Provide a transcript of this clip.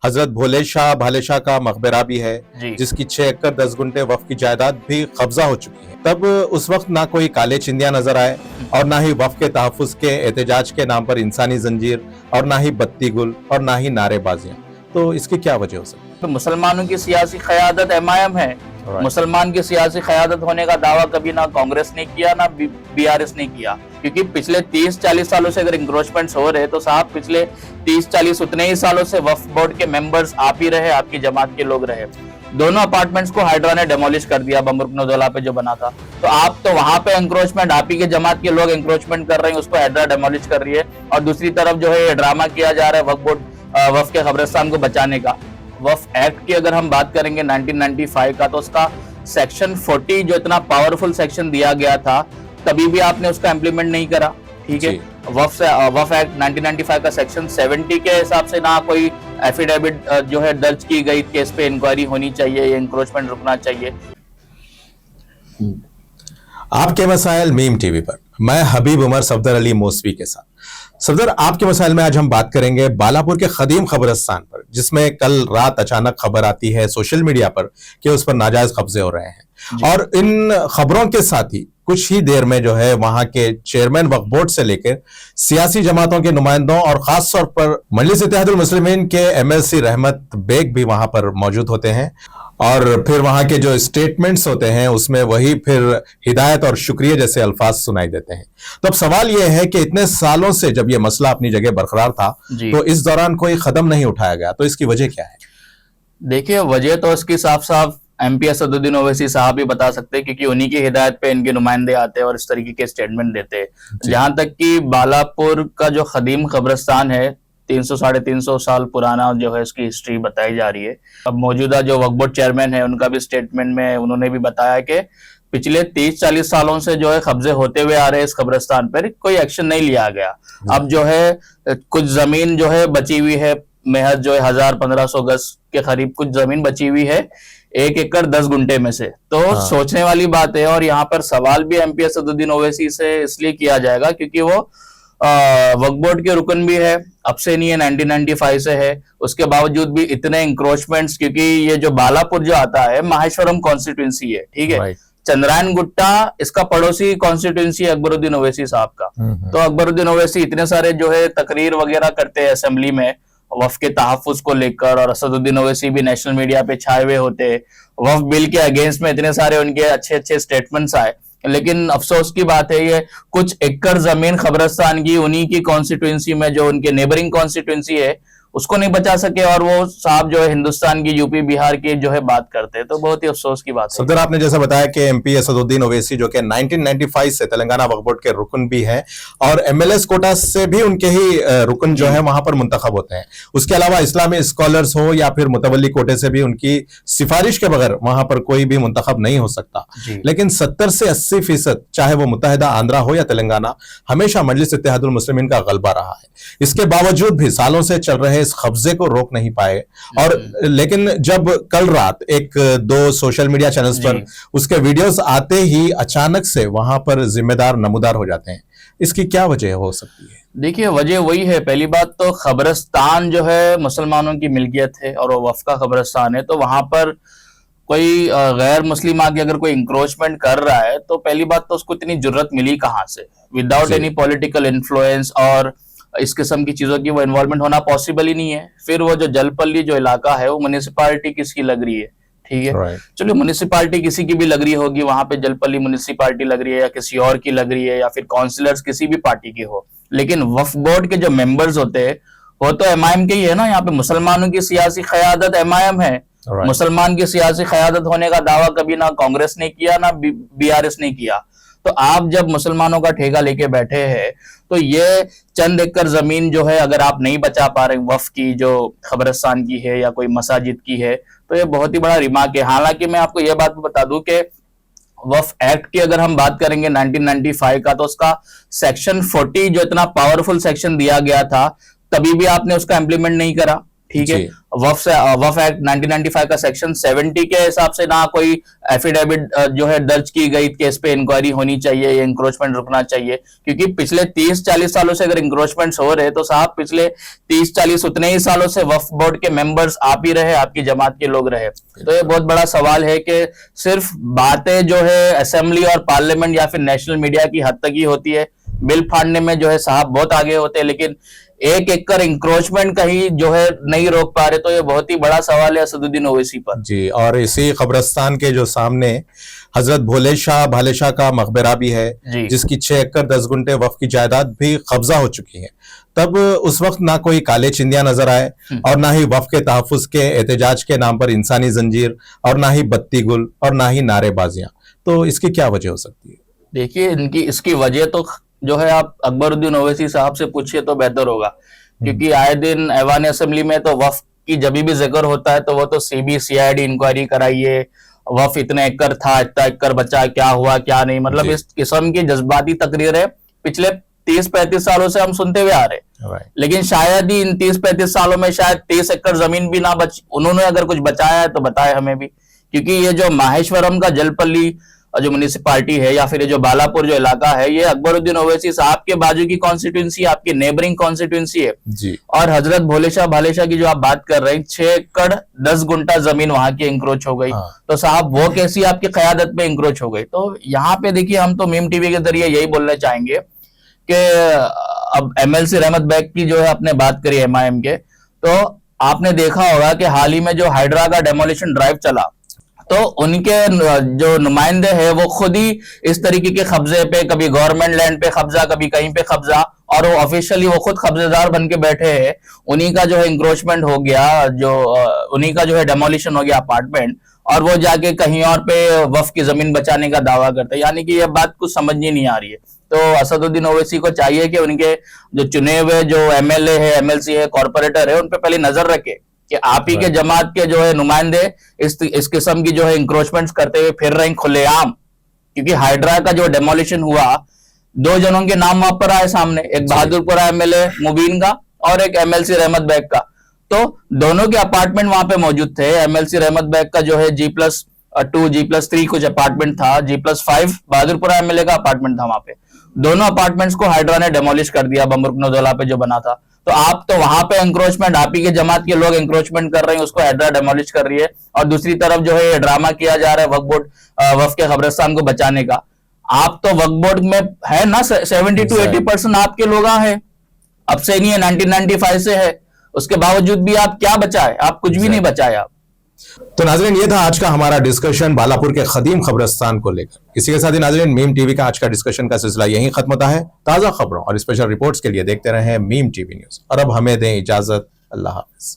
हजरत भोले शाह भाले शाह का मकबरा भी है, जी। जिसकी 6 एकड़ 10 गुंठे वक्फ की जायदाद भी कब्जा हो चुकी है। तब उस वक्त ना कोई काले चिंदिया नजर आए और ना ही वक्फ के तहफ्फुज के एहतजाज के नाम पर इंसानी जंजीर और ना ही बत्ती गुल और ना ही नारेबाजियां। तो इसकी क्या वजह हो सकती है? तो मुसलमानों की सियासी क़यादत एमआईएम है। मुसलमान की सियासी क़यादत होने का दावा कभी ना कांग्रेस ने किया ना बीआरएस ने किया, क्योंकि पिछले 30-40 सालों से अगर इंक्रोचमेंट्स हो रहे तो साहब पिछले 30-40 उतने ही सालों से वक्फ बोर्ड के मेंबर्स आप ही रहे, आपकी जमात के लोग रहे। दोनों अपार्टमेंट्स को हाइड्रा ने डेमोलिश कर दिया बमरुकनोदौला पे जो बना था। तो आप तो वहां पे एंक्रोचमेंट, आप ही के जमात के लोग एंक्रोचमेंट कर रहे हैं, उसको हाइड्रा डेमोलिश कर रही है। और दूसरी तरफ जो है ड्रामा किया जा रहा है वक्फ बोर्ड वक्फ के कब्रिस्तान को बचाने का। वक्फ एक्ट की अगर हम बात करेंगे 1995 का, तो उसका सेक्शन 40 जो इतना पावरफुल सेक्शन दिया गया था, तभी भी आपने उसका इम्प्लीमेंट नहीं करा। ठीक है, वक्फ एक्ट 1995 का सेक्शन 70 के हिसाब से ना कोई एफिडेविट जो है दर्ज की गई, केस पे इंक्वायरी होनी चाहिए, ये इंक्रोचमेंट रुकना चाहिए। आपके मसाइल मीम टीवी पर मैं हबीब उमर सफदर अली मौसवी के साथ। सफदर, आपके मसाइल में आज हम बात करेंगे बालापुर के खदीम कब्रिस्तान पर, जिसमें कल रात अचानक खबर आती है सोशल मीडिया पर कि उस पर नाजायज कब्जे हो रहे हैं। और इन खबरों के साथ ही कुछ ही देर में जो है वहां के चेयरमैन वक्फ बोर्ड से लेकर सियासी जमातों के नुमाइंदों और खास तौर पर मजलिस इत्तेहादुल मुस्लिमीन के एमएलसी रहमत बेग भी वहां पर मौजूद होते हैं। और फिर वहां के जो स्टेटमेंट्स होते हैं उसमें वही फिर हिदायत और शुक्रिया जैसे अल्फाज सुनाई देते हैं। तो अब सवाल यह है कि इतने सालों से जब यह मसला अपनी जगह बरकरार था तो इस दौरान कोई कदम नहीं उठाया गया, तो इसकी वजह क्या है? देखिए, वजह तो इसकी साफ साफ एमपी असदुद्दीन ओवैसी साहब ही बता सकते हैं, क्योंकि उन्हीं की हिदायत पे इनके नुमाइंदे आते हैं और इस तरीके के स्टेटमेंट देते हैं। जहां तक कि बालापुर का जो खदीम कब्रिस्तान है, 300-350 साल पुराना जो है इसकी हिस्ट्री बताई जा रही है। अब मौजूदा जो वक्फ बोर्ड चेयरमैन है उनका भी स्टेटमेंट में उन्होंने भी बताया कि पिछले 30-40 सालों से जो है कब्जे होते हुए आ रहे हैं इस कब्रिस्तान पर, कोई एक्शन नहीं लिया गया। अब जो है कुछ जमीन जो है बची हुई है, महज जो है 1000-1500 गज के करीब कुछ जमीन बची हुई है 1 एकड़ 10 गुंठे में से। तो सोचने वाली बात है। और यहाँ पर सवाल भी एमपी असदुद्दीन ओवैसी से इसलिए किया जाएगा क्योंकि वो वक्फ बोर्ड के रुकन भी है, अब से नहीं है, 1995 से है। उसके बावजूद भी इतने इंक्रोचमेंट्स, क्योंकि ये जो बालापुर जो आता है माहेश्वरम कॉन्स्टिट्यूंसी है, ठीक है। चंद्रायन गुट्टा इसका पड़ोसी कॉन्स्टिट्यूंसी है अकबरुद्दीन ओवैसी साहब का। तो अकबरुद्दीन ओवैसी इतने सारे जो है तकरीर वगैरह करते हैं असेंबली में वक्फ के तहफ्फुज को लेकर, और असदुद्दीन ओवैसी भी नेशनल मीडिया पे छाए हुए होते हैं। वक्फ बिल के अगेंस्ट में इतने सारे उनके अच्छे स्टेटमेंट्स आए, लेकिन अफसोस की बात है ये कुछ एकड़ जमीन कब्रिस्तान की उन्हीं की कॉन्स्टिट्यूंसी में, जो उनके नेबरिंग कॉन्स्टिट्यूंसी है, उसको नहीं बचा सके। और वो साहब जो है हिंदुस्तान की, यूपी बिहार की जो है बात करते हैं, तो बहुत ही अफसोस की बात है। सफदर, आपने जैसा बताया कि एमपी असदुद्दीन ओवैसी जो कि 1995 से तेलंगाना वक्फ बोर्ड के रुकन भी हैं और एमएलएस कोटा से भी उनके ही रुकन जो है वहां पर मुंतखब होते हैं। उसके अलावा इस्लामी स्कॉलर्स हो या फिर मुतवल्ली कोटे से भी उनकी सिफारिश के बगैर वहां पर कोई भी मुंतखब नहीं हो सकता। लेकिन 70 से 80% चाहे वो मुत्तहिदा आंध्रा हो या तेलंगाना, हमेशा मजलिस इत्तेहादुल मुस्लिमीन का गलबा रहा है। इसके बावजूद भी सालों से चल रहे इस कब्जे को रोक नहीं पाए। और लेकिन जब कल रात 1-2 सोशल मीडिया चैनल्स पर उसके वीडियोस आते ही अचानक से वहां पर जिम्मेदार नमूदार हो जाते हैं, इसकी क्या वजह हो सकती है? देखिए, वजह वही है। पहली बात तो कब्रिस्तान जो है मुसलमानों की मिल्कियत है और वो वक्फ का कब्रिस्तान है, तो वहां पर कोई गैर मुस्लिम आके अगर कोई इंक्रोचमेंट कर रहा है तो पहली बात तो उसको इतनी जुर्रत मिली कहां से, विदाउट एनी पॉलिटिकल इन्फ्लुएंस और इस किस्म की चीजों की वो इन्वॉल्वमेंट होना पॉसिबल ही नहीं है। फिर वो जो जलपल्ली जो इलाका है वो म्युनिसिपालिटी किसकी लग रही है, ठीक है। चलो, म्युनिसिपालिटी किसी की भी लग रही होगी, वहां पे जलपल्ली म्युनिसिपालिटी लग रही है या किसी और की लग रही है या फिर काउंसिलर्स किसी भी पार्टी के हो, लेकिन वक्फ बोर्ड के जो मेंबर्स होते हैं वो तो एमआईएम के ही है ना। यहाँ पे मुसलमानों की सियासी क़यादत एमआईएम है। मुसलमान की सियासी क़यादत होने का दावा कभी ना कांग्रेस ने किया ना बीआरएस ने किया। तो आप जब मुसलमानों का ठेका लेके बैठे हैं तो ये चंद एकड़ जमीन जो है अगर आप नहीं बचा पा रहे वक्फ की, जो कब्रिस्तान की है या कोई मसाजिद की है, तो ये बहुत ही बड़ा रिमार्क है। हालांकि मैं आपको यह बात बता दूं कि वक्फ एक्ट की अगर हम बात करेंगे 1995 का, तो उसका सेक्शन 40 जो इतना पावरफुल सेक्शन दिया गया था, तभी भी आपने उसका इम्प्लीमेंट नहीं करा। ठीक है। जी। वफ एक्ट 1995 का सेक्शन 70 के हिसाब से ना कोई एफिडेविट जो है दर्ज की गई केस पे इंक्वायरी होनी चाहिए, ये इंक्रोचमेंट रुकना चाहिए, क्योंकि पिछले 30-40 सालों से अगर इंक्रोचमेंट्स हो रहे तो साहब पिछले 30-40 उतने ही सालों से वक्फ बोर्ड के मेंबर्स आप ही रहे, आपकी जमात के लोग रहे। तो ये बहुत बड़ा सवाल है कि सिर्फ बातें जो है असेंबली और पार्लियामेंट या फिर नेशनल मीडिया की हद तक ही होती है, बिल फाड़ने में जो है साहब बहुत आगे होते हैं, लेकिन एक एक कर इंक्रोचमेंट कहीं जो है नहीं रोक पा रहे। तो ये बहुत ही बड़ा सवाल है असदुद्दीन ओवैसी पर। जी, और इसी कब्रिस्तान के जो सामने हजरत भोले शाह भाले शाह का मकबरा भी है, जिसकी 6 एकड़ 10 गुंठे वक्फ की जायदाद भी कब्जा हो चुकी है। तब उस वक्त ना कोई काले चिंदिया नजर आए और ना ही वक्फ के तहफ्फुज के एहतजाज के नाम पर इंसानी जंजीर, और ना ही बत्ती गुल, और ना ही नारेबाजियां। तो इसकी क्या वजह हो सकती है? देखिए, इसकी वजह तो जो है आप अकबरुद्दीन ओवैसी साहब से पूछिए तो बेहतर होगा, क्योंकि आए दिन ऐवान असेंबली में तो वक्फ की जब भी जिक्र होता है तो वो तो CBCID इंक्वायरी कराइए, वक्फ इतने एकड़ था, इतना एकड़ बचा, क्या हुआ क्या नहीं, मतलब इस किस्म की जज्बाती तकरीरें पिछले 30-35 सालों से हम सुनते हुए आ रहे। लेकिन शायद ही इन 30-35 सालों में शायद 30 एकड़ जमीन भी ना बच, उन्होंने अगर कुछ बचाया है तो बताए हमें भी, क्योंकि ये जो माहेश्वरम का जलपल्ली जो म्युनिसिपालिटी है या फिर ये जो बालापुर जो इलाका है, ये अकबरुद्दीन ओवैसी साहब के बाजू की कॉन्स्टिट्यूंसी, आपकी नेबरिंग कॉन्स्टिट्यूंसी है जी। और हजरत भोले शाह भाले शाह की जो आप बात कर रहे हैं, 6 एकड़ 10 गुंठा जमीन वहां की इंक्रोच हो गई। तो साहब वो कैसी आपकी क़यादत में इंक्रोच हो गई? तो यहाँ पे देखिए, हम तो मीम टीवी के जरिए यही बोलना चाहेंगे कि अब MLC रहमत बेग की जो है आपने बात करी MIM के, तो आपने देखा होगा कि हाल ही में जो हाइड्रा का डेमोलिशन ड्राइव चला, तो उनके जो नुमाइंदे हैं वो खुद ही इस तरीके के कब्जे पे, कभी गवर्नमेंट लैंड पे कब्जा, कभी कहीं पे कब्जा, और वो ऑफिशियली वो खुद कब्जेदार बन के बैठे हैं। उन्हीं का जो है इंक्रोचमेंट हो गया, जो उन्हीं का जो है डेमोलिशन हो गया अपार्टमेंट, और वो जाके कहीं और पे वक्फ की जमीन बचाने का दावा करते हैं। यानी कि ये बात कुछ समझ नहीं आ रही है। तो असदुद्दीन ओवैसी को चाहिए कि उनके जो चुने हुए जो MLA है, MLC है, कॉर्पोरेटर है, उन पे पहले नजर रखे कि आप ही के जमात के जो है नुमाइंदे इस किस्म की जो है इंक्रोचमेंट्स करते हुए फिर रहे खुलेआम। क्योंकि हाइड्रा का जो डेमोलिशन हुआ, 2 जनों के नाम वहां पर आए सामने, एक बहादुरपुरा MLA मुबीन का और एक MLC रहमत बेग का। तो दोनों के अपार्टमेंट वहां पे मौजूद थे। MLC रहमत बेग का जो है G+2 G+3 कुछ अपार्टमेंट था, G+5 बहादुरपुरा MLA का अपार्टमेंट था। वहां पे दोनों अपार्टमेंट्स को हाइड्रा ने डेमोलिश कर दिया, बमरुकनोदौला पे जो बना था। तो आप तो वहां पे एंक्रोचमेंट, आप ही के जमात के लोग एंक्रोचमेंट कर रहे हैं, उसको हाइड्रा डेमोलिश कर रही है, और दूसरी तरफ जो है ये ड्रामा किया जा रहा है वक्फ बोर्ड वक्फ के कब्रिस्तान को बचाने का। आप तो वक्फ बोर्ड में है ना 70 to 80% आपके लोग हैं, अब से नहीं है, 1995 से है। उसके बावजूद भी आप क्या बचाए? आप कुछ भी नहीं बचाए आप। तो नाज़रीन, ये था आज का हमारा डिस्कशन बालापुर के खदीम कब्रिस्तान को लेकर। इसी के साथ ही नाज़रीन, मीम टीवी का आज का डिस्कशन का सिलसिला यहीं खत्म होता है। ताज़ा खबरों और स्पेशल रिपोर्ट्स के लिए देखते रहें मीम टीवी न्यूज़, और अब हमें दें इजाजत। अल्लाह हाफ़िज़।